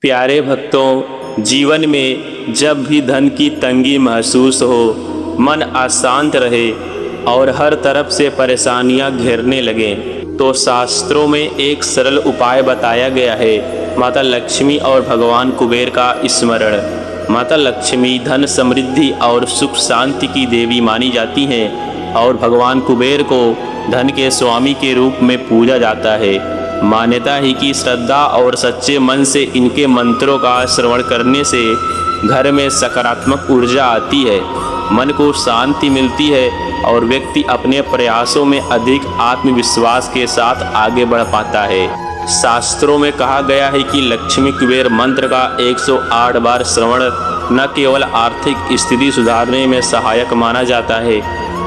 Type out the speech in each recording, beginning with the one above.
प्यारे भक्तों, जीवन में जब भी धन की तंगी महसूस हो, मन अशांत रहे और हर तरफ से परेशानियां घेरने लगें, तो शास्त्रों में एक सरल उपाय बताया गया है। माता लक्ष्मी और भगवान कुबेर का स्मरण। माता लक्ष्मी धन, समृद्धि और सुख शांति की देवी मानी जाती हैं और भगवान कुबेर को धन के स्वामी के रूप में पूजा जाता है। मान्यता है कि श्रद्धा और सच्चे मन से इनके मंत्रों का श्रवण करने से घर में सकारात्मक ऊर्जा आती है, मन को शांति मिलती है और व्यक्ति अपने प्रयासों में अधिक आत्मविश्वास के साथ आगे बढ़ पाता है। शास्त्रों में कहा गया है कि लक्ष्मी कुबेर मंत्र का 108 बार श्रवण न केवल आर्थिक स्थिति सुधारने में सहायक माना जाता है,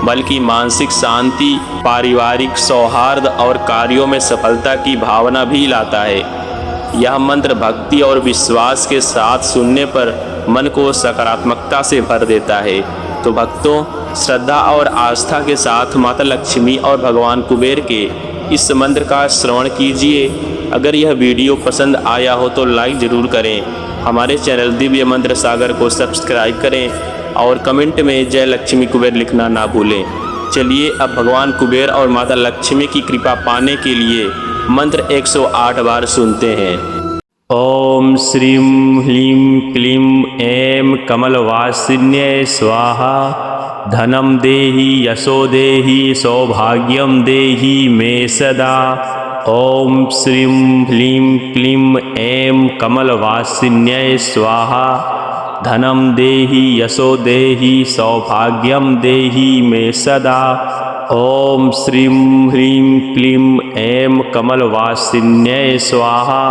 बल्कि मानसिक शांति, पारिवारिक सौहार्द और कार्यों में सफलता की भावना भी लाता है। यह मंत्र भक्ति और विश्वास के साथ सुनने पर मन को सकारात्मकता से भर देता है। तो भक्तों, श्रद्धा और आस्था के साथ माता लक्ष्मी और भगवान कुबेर के इस मंत्र का श्रवण कीजिए। अगर यह वीडियो पसंद आया हो तो लाइक ज़रूर करें, हमारे चैनल दिव्य मंत्र सागर को सब्सक्राइब करें और कमेंट में जय लक्ष्मी कुबेर लिखना ना भूलें। चलिए अब भगवान कुबेर और माता लक्ष्मी की कृपा पाने के लिए मंत्र 108 बार सुनते हैं। ओम श्रीं ह्लीं क्लीं ऐं कमलवासिन्यै स्वाहा। धनं देहि यशो देहि सौभाग्यं देहि मे सदा। ओम श्रीं ह्लीं क्लीं ऐं कमलवासिन्यै स्वाहा। धनं देहि यशो देहि सौभाग्यं देहि मे सदा। ओम श्रीं ह्रीं क्लीं ऐं कमलवासिन्यै स्वाहा।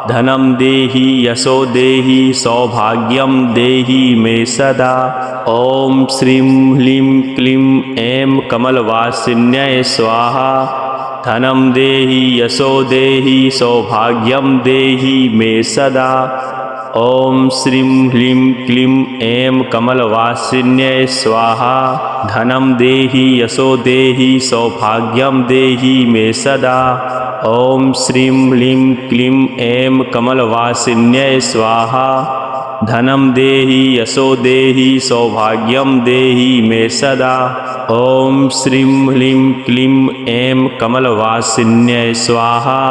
धनं देहि यशो देहि सौभाग्यं देहि मे सदा। ओम श्रीं ह्लीं क्लीं ऐं कमलवासिन्यै स्वाहा। धनं देहि यशो देहि सौभाग्यं देहि मे सदा। ओम श्रीं ह्लीं क्लीं ऐं कमलवासिन्यै स्वाहा। धनं देहि यशो देहि सौभाग्यं देहि मे सदा। ओम श्रीं ह्लीं क्लीं ऐं कमलवासिन्यै स्वाहा। धनं देहि यशो देहि सौभाग्यं देहि मे सदा। ओम श्रीं ह्लीं क्लीं ऐं कमलवासिन्यै स्वाहा।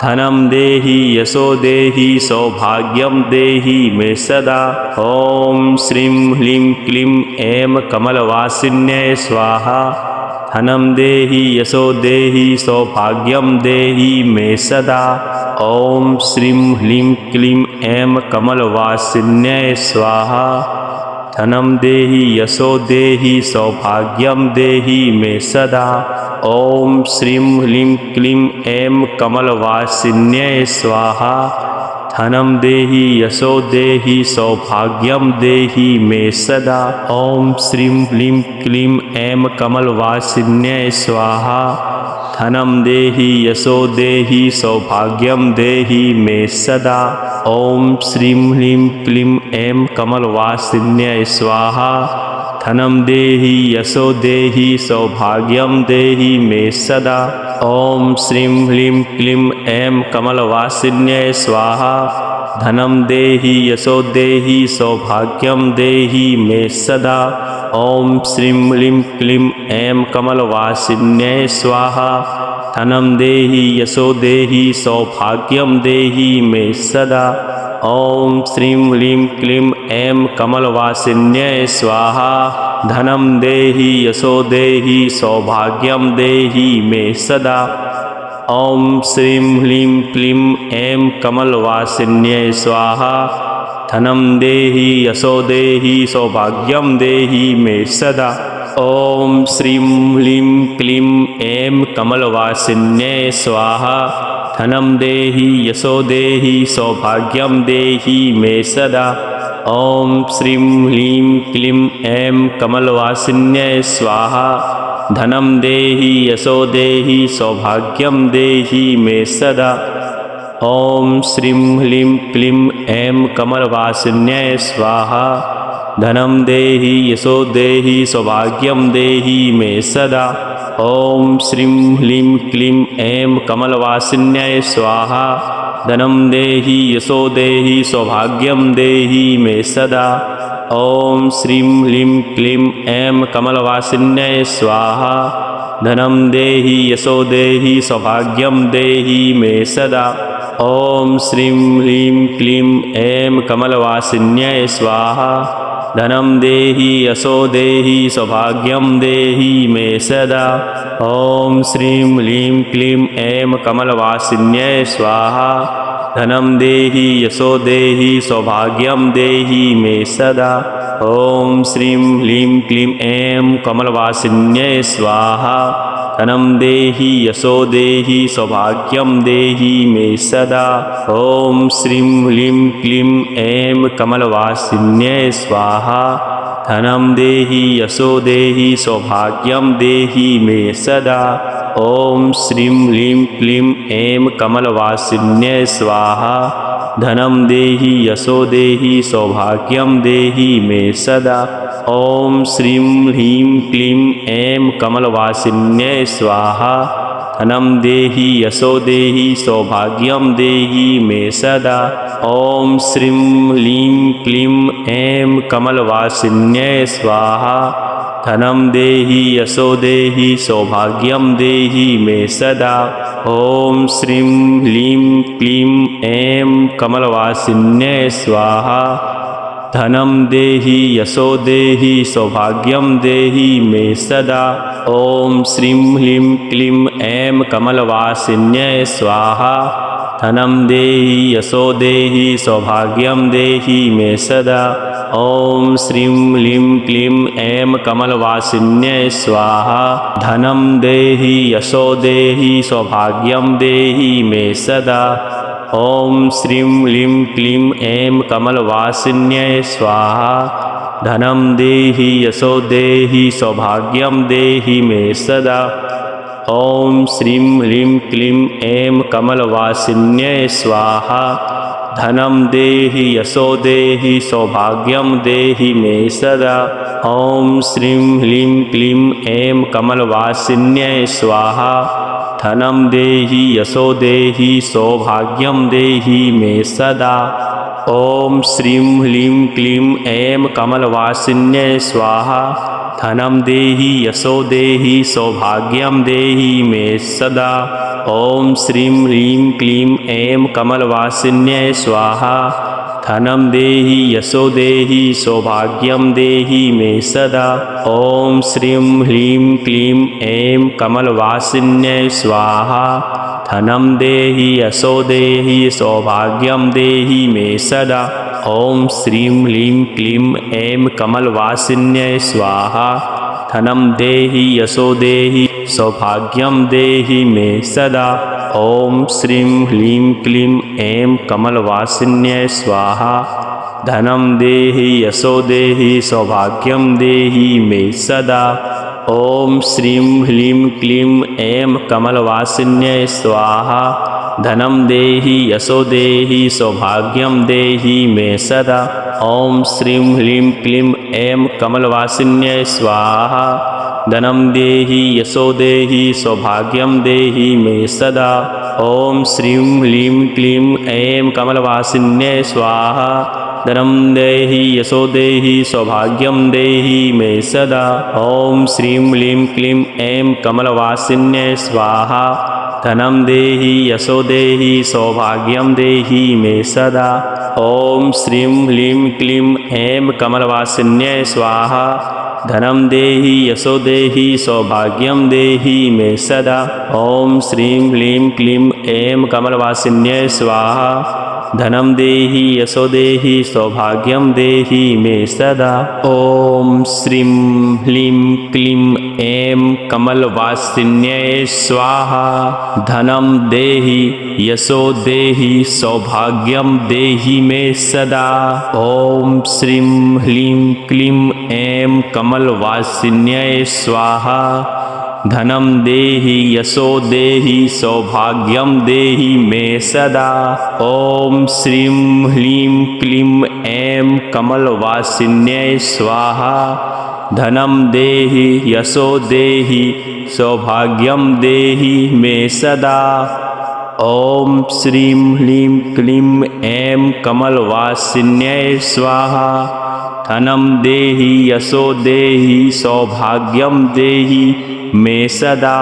धनं देहि यशो देहि सौभाग्यं देहि मे सदा। ओम श्रीं ह्लीं क्लीं ऐं कमलवासिन्यै स्वाहा। धनं देहि यशो देहि सौभाग्यं देहि मे सदा। ओम श्रीं ह्लीं क्लीं ऐं कमलवासिन्यै स्वाहा। धनं देहि यशो देहि सौभाग्यं देहि मे सदा। ओम श्रीं ह्लीं क्लीं ऐं कमलवासिन्यै स्वाहा। धनं देहि यशो देहि सौभाग्यं देहि मे सदा। ओम श्रीं ह्लीं क्लीं ऐं कमलवासिन्यै स्वाहा। धनं देहि यशो देहि सौभाग्यं देहि मे सदा। ओम श्रीं ह्लीं क्लीं ऐं कमलवासिन्यै स्वाहा। धनं देहि यशो देहि सौभाग्यं देहि मे सदा। ओम श्रीं ह्लीं क्लीं ऐं कमलवासिन्यै स्वाहा। धनं देहि यशो देहि सौभाग्यं देहि मे सदा। ओम श्रीं ह्लीं क्लीं ऐं कमलवासिन्यै स्वाहा। धनं देहि यशो देहि सौभाग्यं देहि मे सदा। ओम श्रीं ह्लीं क्लीं ऐं कमलवासिन्यै स्वाहा। धनं देहि यशो देहि सौभाग्यं देहि मे सदा। ओम श्रीं ह्लीं क्लीं ऐं कमलवासिन्यै स्वाहा। धनं देहि यशो देहि सौभाग्यं देहि मे सदा। ओम श्रीं ह्लीं क्लीं ऐं कमलवासिन्यै स्वाहा। धनं देहि यशो देहि सौभाग्यं देहि मे सदा। ओम श्रीं ह्लीं क्लीं ऐं कमलवासिन्यै स्वाहा। धनं देहि यशो देहि सौभाग्यं देहि मे सदा। ओम श्रीं ह्लीं क्लीं ऐं कमलवासिन्यै स्वाहा। धनं देहि यशो देहि सौभाग्यं देहि मे सदा। ॐ श्रीं ह्लीं क्लीं ऐं कमलवासिन्यै स्वाहा। धनं देहि यशो देहि सौभाग्यं देहि मे सदा। ॐ श्रीं ह्लीं क्लीं ऐं कमलवासिन्यै स्वाहा। धनं देहि यशो देहि सौभाग्यं देहि मे सदा। ॐ श्रीं ह्लीं क्लीं ऐं कमलवासिन्यै स्वाहा। धनं देहि यशो देहि सौभाग्यं देहि मे सदा। ॐ श्रीं ह्लीं क्लीं ऐं कमलवासिन्यै स्वाहा। धनं देहि यशो देहि सौभाग्यं देहि मे सदा। ॐ श्रीं ह्लीं क्लीं ऐं कमलवासिन्यै स्वाहा। धनं देहि यशो देहि सौभाग्यं देहि मे सदा। ॐ श्रीं ह्लीं क्लीं ऐं कमलवासिन्यै स्वाहा। धनं देहि यशो देहि सौभाग्यं देहि मे सदा। ॐ श्रीं ह्लीं क्लीं ऐं कमलवासिन्यै स्वाहा। धनं देहि यशो देहि सौभाग्यं देहि मे सदा। ॐ श्रीं ह्लीं क्लीं ऐं कमलवासिन्यै स्वाहा। धनं देहि यशो देहि सौभाग्यं देहि मे सदा। ॐ श्रीं ह्लीं क्लीं ऐं कमलवासिन्यै स्वाहा। धनं देहि यशो देहि सौभाग्यं देहि मे सदा। ॐ श्रीं ह्लीं क्लीं ऐं कमलवासिन्यै स्वाहा। धनं देहि यशो देहि सौभाग्यं देहि मे सदा। ॐ श्रीं ह्लीं क्लीं ऐं कमलवासिन्यै स्वाहा। धनं देहि यशो देहि सौभाग्यं देहि मे सदा। ॐ श्रीं ह्लीं क्लीं ऐं कमलवासिन्यै स्वाहा। धनं देहि यशो देहि सौभाग्यं देहि मे सदा। ॐ श्रीं ह्लीं क्लीं ऐं कमलवासिन्यै स्वाहा। धनं देहि यशो देहि सौभाग्यं देहि मे सदा। ॐ श्रीं ह्लीं क्लीं ऐं कमलवासिन्यै स्वाहा। धनं देहि यशो देहि सौभाग्यं देहि मे सदा। ॐ श्रीं ह्लीं क्लीं ऐं कमलवासिन्यै स्वाहा। धनं देहि यशो देहि सौभाग्यं देहि मे सदा। ॐ श्रीं ह्लीं क्लीं ऐं कमलवासिन्यै स्वाहा। धनं देहि यशो देहि सौभाग्यं देहि मे सदा। ॐ श्रीं ह्लीं क्लीं ऐं कमलवासिन्यै स्वाहा। धनं देहि यशो देहि सौभाग्यं देहि मे सदा। ॐ श्रीं ह्लीं क्लीं ऐं कमलवासिन्यै स्वाहा। धनं देहि यशो देहि सौभाग्यं देहि मे सदा। ॐ श्रीं ह्लीं क्लीं ऐं कमलवासिन्यै स्वाहा। धनं देहि यशो देहि सौभाग्यं देहि मे सदा। ॐ श्रीं ह्लीं क्लीं ऐं कमलवासिन्यै स्वाहा। धनं देहि यशो देहि सौभाग्यं देहि मे सदा। ॐ श्रीं ह्लीं क्लीं ऐं कमलवासिन्यै स्वाहा। धनं देहि यशो देहि सौभाग्यं देहि मे सदा। ॐ श्रीं ह्लीं क्लीं ऐं कमलवासिन्यै स्वाहा। धनं देहि यशो देहि सौभाग्यं देहि मे सदा। ॐ श्रीं ह्लीं क्लीं ऐं कमलवासिन्यै स्वाहा। धनं देहि यशो देहि सौभाग्यं देहि मे सदा। ॐ श्रीं ह्लीं क्लीं ऐं कमलवासिन्यै स्वाहा। धनं देहि यशो देहि सौभाग्यं देहि मे सदा। ॐ श्रीं ह्लीं क्लीं ऐं कमलवासिन्यै स्वाहा। धनं देहि यशो देहि सौभाग्यं देहि मे सदा। ॐ श्रीं ह्लीं क्लीं ऐं कमलवासिन्यै स्वाहा। धनं देहि यशो देहि सौभाग्यं देहि मे सदा। ॐ श्रीं ह्लीं क्लीं ऐं कमलवासिन्यै स्वाहा। धनं देहि यशो देहि सौभाग्यं देहि मे सदा। ॐ श्रीं ह्लीं क्लीं ऐं कमलवासिन्यै स्वाहा। धनं देहि यशो देहि सौभाग्यं देहि मे सदा। ॐ श्रीं ह्रीं क्लीं ऐं कमलवासिन्यै स्वाहा। धनं देहि यशो देहि सौभाग्यं देहि मे सदा। ॐ श्रीं ह्रीं क्लीं ऐं कमलवासिन्यै स्वाहा। धनं देहि यशो देहि सौभाग्यं देहि मे सदा।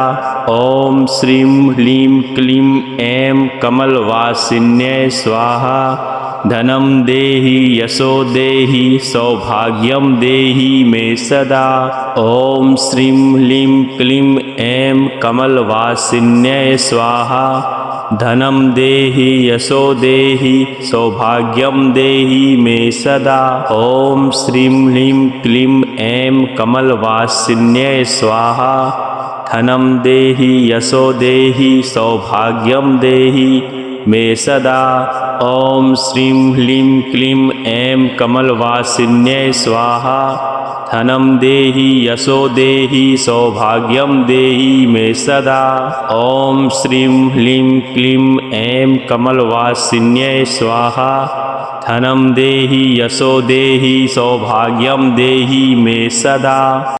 ॐ श्रीं ह्रीं क्लीं ऐं कमलवासिन्यै स्वाहा। धनं देहि यशो देहि सौभाग्यं देहि मे सदा। ॐ श्रीं ह्रीं क्लीं ऐं कमलवासिन्यै स्वाहा। धनं देहि यशो देहि सौभाग्यं देहि मे सदा। ॐ श्रीं ह्रीं क्लीं ऐं कमलवासिन्यै स्वाहा। धनं देहि यशो देहि सौभाग्यं देहि मे सदा। ॐ श्रीं ह्रीं क्लीं ऐं कमलवासिन्यै स्वाहा। धनं देहि यशो देहि सौभाग्यं देहि मे सदा। ॐ श्रीं ह्रीं क्लीं ऐं कमलवासिन्यै स्वाहा। धनं देहि यशो देहि सौभाग्यं देहि मे सदा।